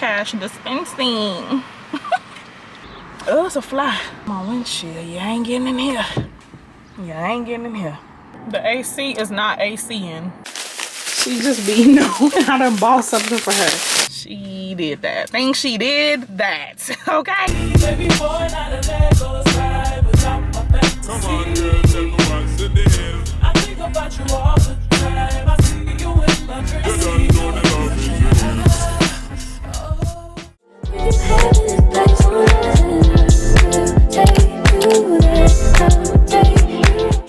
cash dispensing. Oh, it's a fly. My windshield, you ain't getting in here. You ain't getting in here. The AC is not ACing. She just be knowing how to bought something for her. She did that. Think she did that. Okay? Baby boy, not a leg goes right without my back. Come on, girl, tell me what's in the air. I think about you all the time. I see you in my dreams.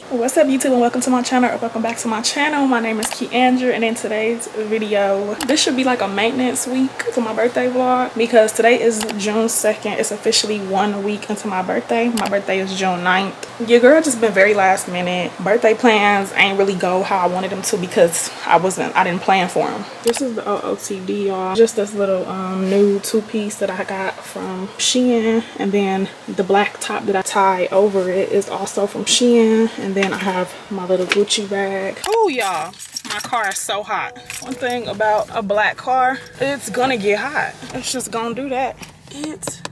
What's up, YouTube, and welcome to my channel, or welcome back to my channel. My name is Keandra, and in today's video, this should be like a maintenance week for my birthday vlog because today is June 2nd. It's officially 1 week into my birthday. My birthday is June 9th. Your girl just been very last minute. Birthday plans ain't really go how I wanted them to because I didn't plan for them. This is the OOTD, y'all. Just this little new two-piece that I got from Shein, and then the black top that I tie over it is also from Shein, and then I have my little Gucci bag. Oh, y'all, my car is so hot. One thing about a black car, it's gonna get hot. It's just gonna do that. It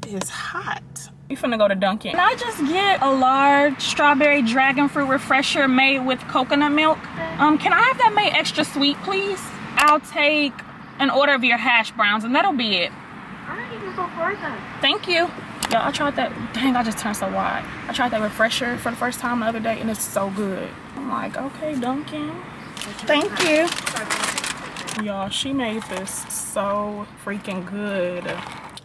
is hot. We finna go to Dunkin'. Can I just get a large strawberry dragon fruit refresher made with coconut milk? Can I have that made extra sweet, please? I'll take an order of your hash browns, and that'll be it. Alright, you can go for it then. Thank you. Y'all, I tried that. Dang, I just turned so wide. I tried that refresher for the first time the other day, and it's so good. I'm like, okay, Dunkin'. Thank you. Y'all, she made this so freaking good.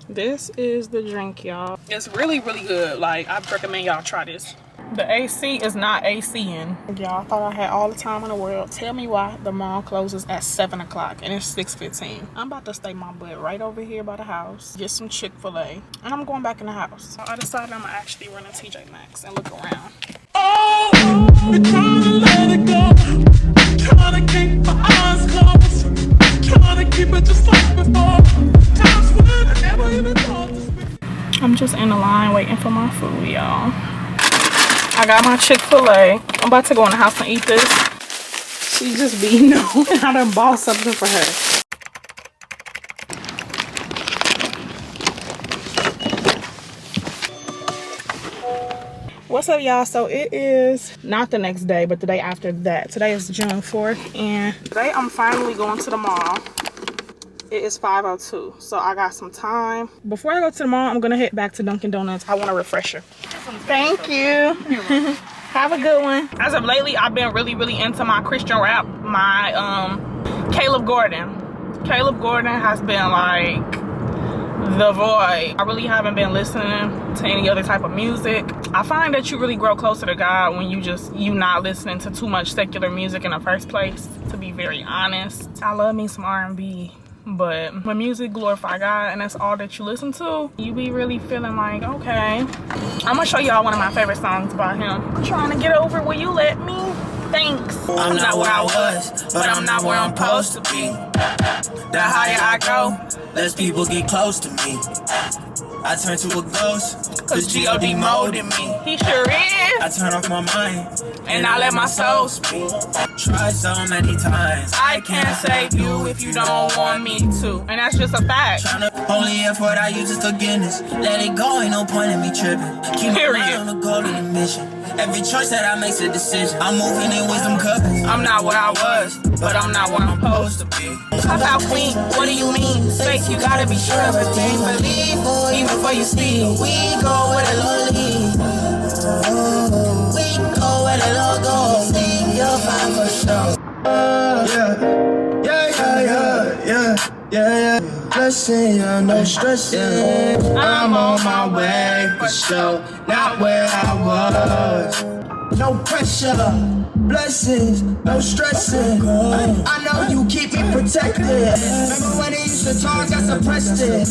This is the drink, y'all. It's really, really good. Like, I recommend y'all try this. The AC is not ACing. Y'all, I thought I had all the time in the world. Tell me why the mall closes at 7 o'clock and it's 6:15. I'm about to stay my butt right over here by the house, get some Chick-fil-A, and I'm going back in the house. I decided I'm gonna actually run a TJ Maxx and look around. Oh, you're trying to let it go. Trying to keep my eyes closed. Trying to keep it just like before. Times when I never even thought to speak. I'm just in the line waiting for my food, y'all. I got my Chick-fil-A. I'm about to go in the house and eat this. She just be knowing how to bought something for her. What's up, y'all? So it is not the next day, but the day after that. Today is June 4th, and today I'm finally going to the mall. It is 5:02, so I got some time. Before I go to the mall, I'm gonna head back to Dunkin' Donuts. I want a refresher. Thank you. Have a good one. As of lately, I've been really into my Christian rap. My Caleb Gordon. Caleb Gordon has been like the void. I really haven't been listening to any other type of music. I find that you really grow closer to God when you not listening to too much secular music in the first place, to be very honest. I love me some R&B. But when music glorify God and that's all that you listen to, you be really feeling like, okay. I'm gonna show y'all one of my favorite songs by him. I'm trying to get over Will You Let Me? Thanks. I'm not where I was, but I'm not where I'm supposed to be. The higher I go, less people get close to me. I turn to a ghost, cause G.O.D. molded me. He sure is. I turn off my mind, and I let my soul speak. Try so many times, I can't save you if you don't want me to. And that's just a fact. Only effort I use is forgiveness. Let it go, ain't no point in me tripping. Keep my mind on the goal and the mission. Every choice that I make's a decision. I'm moving in wisdom compass. I'm not where I was, but I'm not where I'm supposed to be. Pop out queen, what do you mean? Faith, you gotta be sure of everything. Believe, even before you speak. We go where the Lord leads. We go where the Lord goes. You'll find for sure. Yeah. Blessing, no stressing. I'm on my way for sure. Not where I was. No pressure. Blessings, no stressing. I know you keep me protected. Remember when they used to talk, I suppressed it.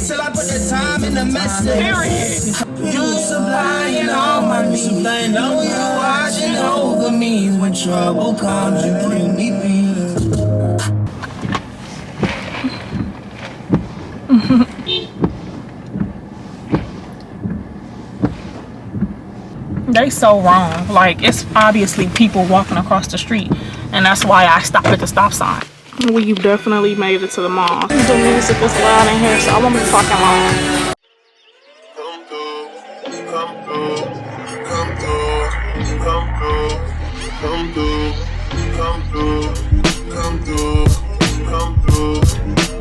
Till I put the time in the message. You supplying all my needs. I know you watching over me. When trouble comes, you bring me peace. They so wrong. Like, it's obviously people walking across the street, and that's why I stopped at the stop sign. We've definitely made it to the mall. The music is loud in here, so I won't be talking long. Come through, come through, come through, come through, come through, come through, come through, come through,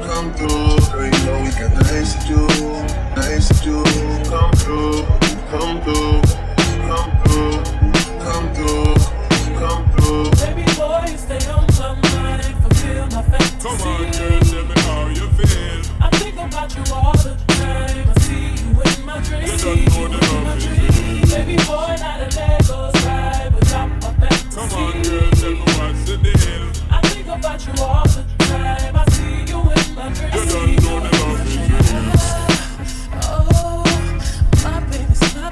come through. Girl, you know we got the ace to do, the ace to do. Come through, come through, come through, come through, come through. Baby boy, you stay on my mind, fulfill my fantasy. Come on, girl, tell me how you feel. I think about you all the time. I see you in my dreams. You don't know the love is. Baby boy, not a day goes by without my fantasy. Come on, girl, tell me what's the deal. I think about you all the time. I see you in my dreams. You don't know the love is. Oh, my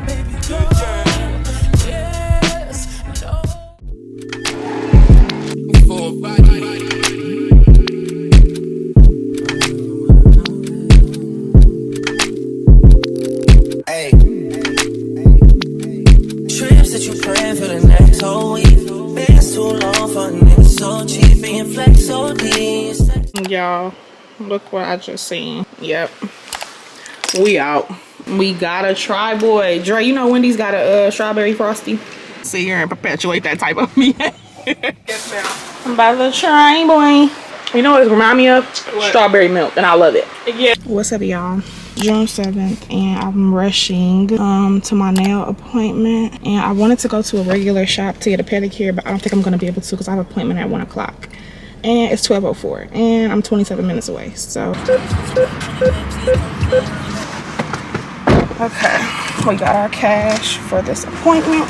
baby girl. Yes, no. For body. Hey. Trips that you plan for the next whole week. Been too long for niggas so cheap. Being flex so deep. Y'all, look what I just seen. Yep. We out. We gotta try, boy. Dre, you know Wendy's got a strawberry frosty? Sit here and perpetuate that type of me. Yes, ma'am. I'm about to try, boy. You know what it remind me of? What? Strawberry milk, and I love it. Yeah. What's up, y'all? June 7th, and I'm rushing to my nail appointment. And I wanted to go to a regular shop to get a pedicure, but I don't think I'm gonna be able to because I have an appointment at 1 o'clock. And it's 12:04, and I'm 27 minutes away, so. Okay, we got our cash for this appointment.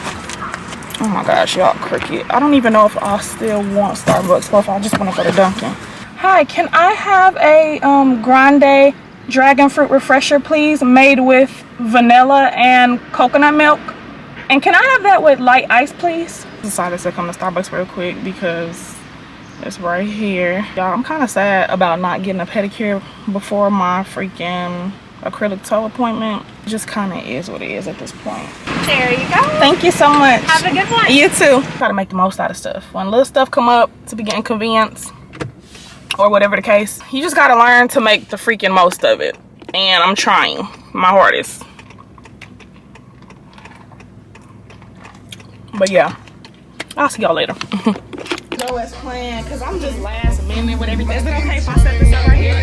Oh my gosh, y'all, cricket. I don't even know if I still want Starbucks or if I just want to go to Dunkin'. Hi, can I have a grande dragon fruit refresher, please, made with vanilla and coconut milk? And can I have that with light ice, please? Decided to come to Starbucks real quick because it's right here. Y'all, I'm kind of sad about not getting a pedicure before my freaking acrylic toe appointment. It just kind of is what it is at this point. There you go. Thank you so much. Have a good one. You too. Try to make the most out of stuff. When little stuff come up to be inconvenience or whatever the case, you just gotta learn to make the freaking most of it. And I'm trying my hardest. But yeah, I'll see y'all later. Go as planned, because I'm just last minute with everything. Is it okay if I set this up right here?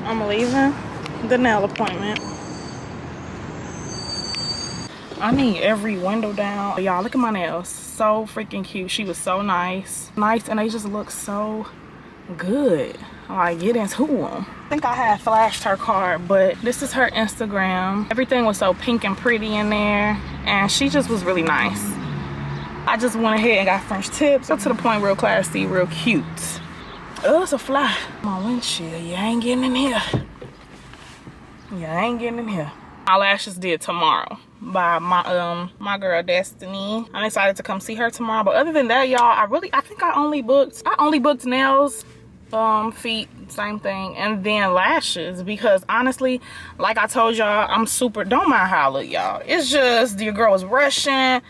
I'm leaving the nail appointment. I need every window down. Y'all, look at my nails. So freaking cute. She was so nice. And they just look so good. Like, get into them. I think I had flashed her card, but this is her Instagram. Everything was so pink and pretty in there, and she just was really nice. I just went ahead and got French tips. Up to the point, real classy, real cute. Oh, it's a fly. My windshield, you ain't getting in here. You ain't getting in here. My lashes did tomorrow by my girl Destiny. I'm excited to come see her tomorrow. But other than that, y'all, I think I only booked nails feet, same thing, and then lashes, because honestly, like I told y'all, I'm super, don't mind how I look, y'all. It's just your girl was rushing.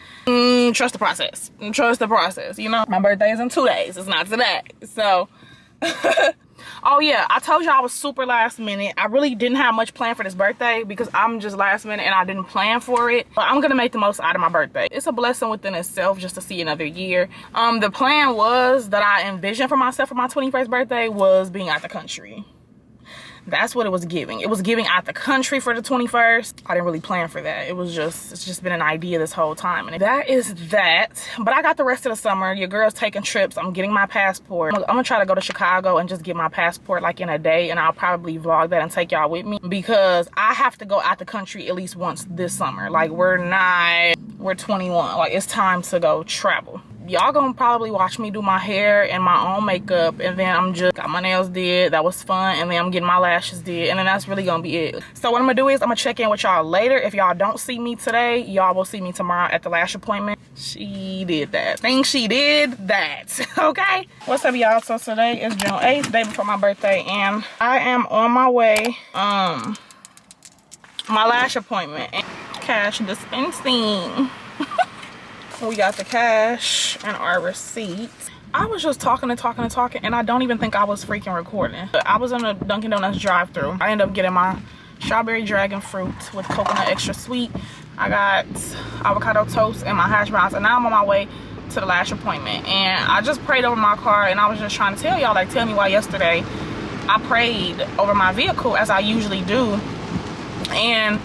Trust the process. Trust the process. You know, my birthday is in 2 days. It's not today. So oh yeah, I told y'all I was super last minute. I really didn't have much planned for this birthday because I'm just last minute and I didn't plan for it. But I'm gonna make the most out of my birthday. It's a blessing within itself just to see another year. The plan was that I envisioned for myself for my 21st birthday was being out the country. That's what it was giving. It was giving out the country for the 21st. I didn't really plan for that. It's just been an idea this whole time. And that is that. But I got the rest of the summer. Your girl's taking trips. I'm getting my passport. I'm gonna try to go to Chicago and just get my passport like in a day. And I'll probably vlog that and take y'all with me. Because I have to go out the country at least once this summer. Like we're 21. Like it's time to go travel. Y'all gonna probably watch me do my hair and my own makeup, and then I'm just got my nails did. That was fun. And then I'm getting my lashes did, and then that's really gonna be it. So what I'm gonna do is I'm gonna check in with y'all later. If y'all don't see me today, y'all will see me tomorrow at the lash appointment. She did that. Think she did that. Okay, what's up, y'all? So today is June 8th, day before my birthday, and I am on my way my lash appointment and cash dispensing. We got the cash and our receipts. I was just talking and I don't even think I was freaking recording. I was in a Dunkin' Donuts drive-thru. I ended up getting my strawberry dragon fruit with coconut extra sweet. I got avocado toast and my hash browns, and now I'm on my way to the lash appointment. And I just prayed over my car, and I was just trying to tell y'all, like, tell me why yesterday I prayed over my vehicle as I usually do. And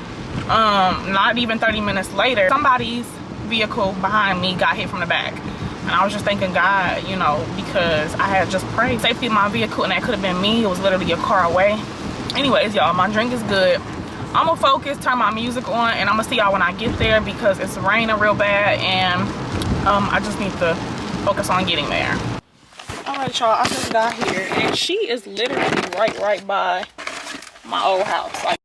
not even 30 minutes later, somebody's vehicle behind me got hit from the back, and I was just thanking God, you know, because I had just prayed safety of my vehicle, and that could have been me. It was literally a car away. Anyways, y'all, my drink is good. I'm gonna focus, turn my music on, and I'm gonna see y'all when I get there because it's raining real bad, and I just need to focus on getting there. All right, y'all, I just got here, and she is literally right by my old house. Like,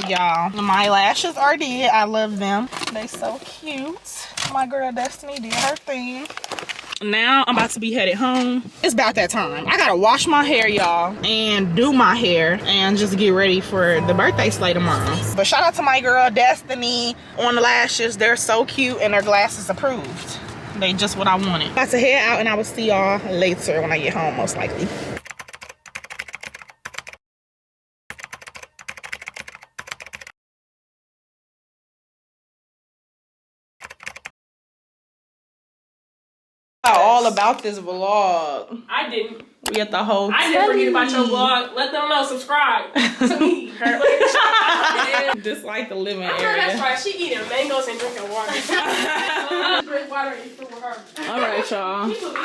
y'all, my lashes are did. I love them. They so cute. My girl Destiny did her thing. Now I'm about to be headed home. It's about that time. I gotta wash my hair, y'all, and do my hair and just get ready for the birthday sleigh tomorrow. But shout out to my girl Destiny on the lashes. They're so cute, and their glasses approved. They just what I wanted. About to head out, and I will see y'all later when I get home, most likely. All about this vlog. I didn't. We at the whole. I didn't forget about your vlog. Let them know. Subscribe to me. Just like the living area. That's right. She eating mangoes and drinking water. Drink water and eat food with her. All right, y'all. People eat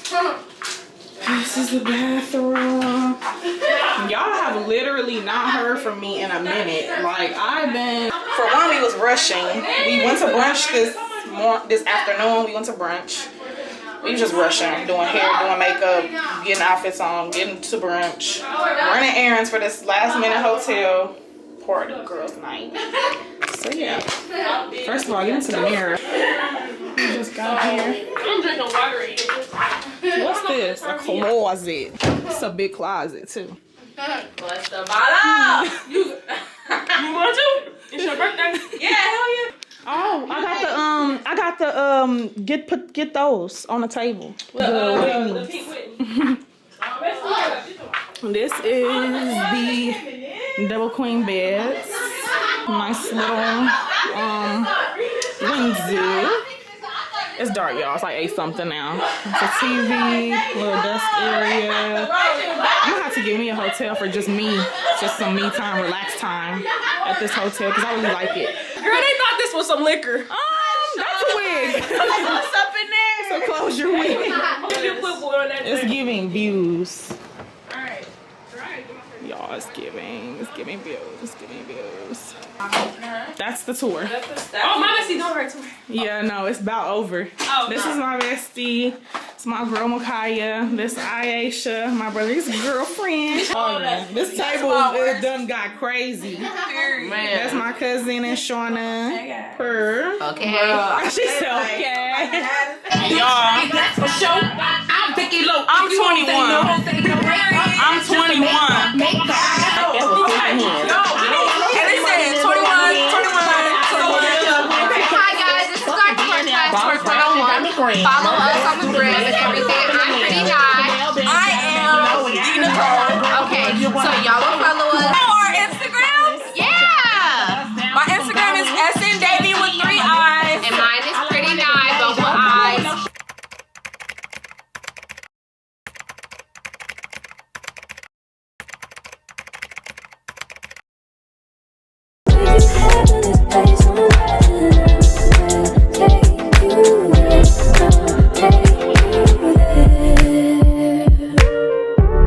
her. This is the bathroom. Y'all have literally not heard from me in a minute. Like, I've been. For one, we was rushing. We went to brunch this afternoon. We went to brunch. We just rushing, doing hair, doing makeup, getting outfits on, getting to brunch, running errands for this last minute hotel party girls night. So yeah. First of all, get into the mirror. We just got here. I'm drinking water. What's this? A closet. It's a big closet too. What's the bottle? You want to? Get those on the table. The pink Whitney. This is the double queen beds. Nice little onesie. It's dark, y'all. It's like 8 something now. It's a TV, little desk area. I'm gonna have to give me a hotel for just me, just some me time, relax time at this hotel because I really like it. Girl, they thought this was some liquor. That's a wig. What's up in there? So close your wig. You put boy on that It's thing. giving views. Alright. Y'all, it's giving views. It's giving views. That's the tour. Oh, my bestie doing her tour. Yeah, no, it's about over. Oh, this is my bestie. It's my girl Makaya. This Aisha, my brother's girlfriend. Oh, yeah. This table is done got crazy. Man. That's my cousin and Shauna. Her. Okay. She said okay. Y'all. For sure. I'm Vicky Lowe. I'm 21. I'm 21. And they said 21. Hi guys, this is our tour class for 101. Follow us on the gram and everything. I'm Pretty High. I am Dina Cole. Okay, so y'all